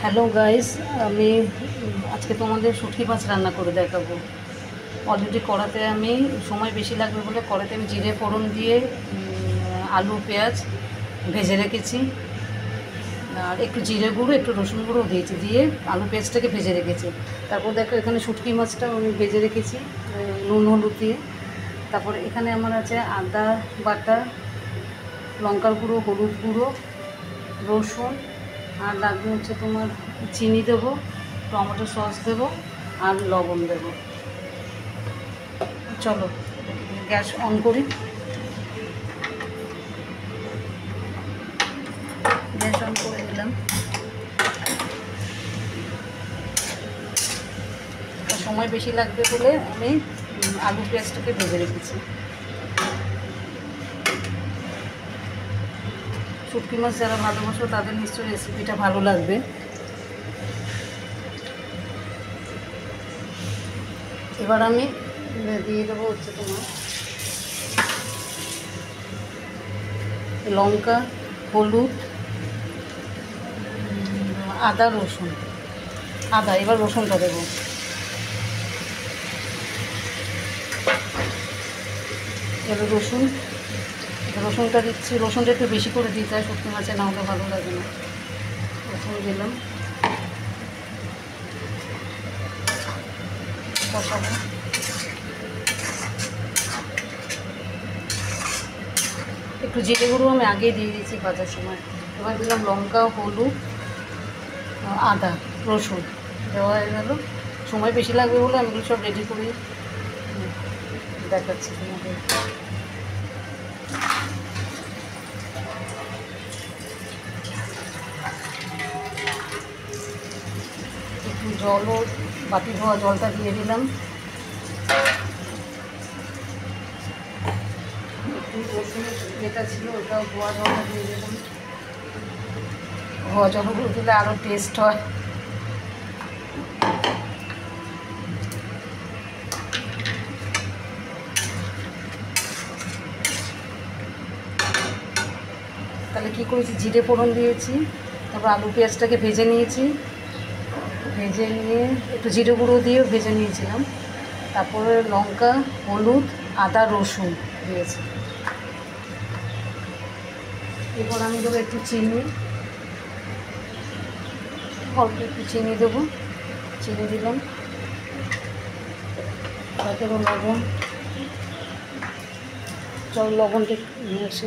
Hello guys, আমি আজকে তোমাদের শুটকি মাছ রান্না করে দেখাবো। অলরেডি কড়াতে আমি সময় বেশি লাগবে বলে কড়াতে আমি জিরে ফোড়ন দিয়ে আলু পেঁয়াজ ভেজে রেখেছি। আর একটু জিরে গুঁড়ো একটু রসুন গুঁড়ো দিয়েছি, দিয়ে আলু পেঁয়াজটাকে ভেজে রেখেছি। তারপর দেখো এখানে শুটকি মাছটাও আমি ভেজে রেখেছি নুন হলুদ দিয়ে। তারপর এখানে আমার আছে আদা বাটা, লঙ্কার গুঁড়ো, হলুদ গুঁড়ো, রসুন, আর লাগবে হচ্ছে তোমার চিনি দেবো, টমেটো সস দেবো, আর লবণ দেবো। চলো গ্যাস অন করি। গ্যাস অন করে দিলাম। সময় বেশি লাগবে বলে আমি আলু পেঁয়াজটাকে ভেজে রেখেছি। শুটকি মাছ যারা ভালোবাসো তাদের নিশ্চয়ই রেসিপিটা ভালো লাগবে। এবার আমি দিয়ে দেবো হচ্ছে তোমার লঙ্কা, হলুদ, আদা, রসুন। এবার রসুনটা দেবো। এবার রসুনটা দিচ্ছি। রসুনটা একটু বেশি করে দিতে হয় শুটকি মাছে, না হলে ভালো লাগে না। রসুন দিলাম, কষাবো। একটু জিরে গুঁড়ো আমি আগেই দিয়ে দিয়েছি ভাজার সময়। এবার দিলাম লঙ্কা, হলুদ, আদা, রসুন দেওয়া হয়ে গেল। সময় বেশি লাগবে বলে আমি এগুলো সব রেডি করে দেখাচ্ছি তোমাদের। একটু জলও, বাটি ধোয়া জলটা দিয়ে দিলাম। একটু রসুনের যেটা ছিল ওটাও ধোয়া জলটা দিয়ে দিলাম। ধোয়া জলগুলো দিলে আরও টেস্ট হয়। তাহলে কী করেছি, জিরে ফোড়ন দিয়েছি, তারপর আলু পেঁয়াজটাকে ভেজে নিয়েছি। ভেজে নিয়ে একটু জিরে গুঁড়ো দিয়েও ভেজে নিয়েছিলাম। তারপরে লঙ্কা, হলুদ, আদা, রসুন দিয়েছি। এরপর আমি দেবো একটু চিনি, অল্প একটু চিনি দেবো। চিনি দিলাম, তারপরে লবণ। চল লবণটা নিয়ে আসি।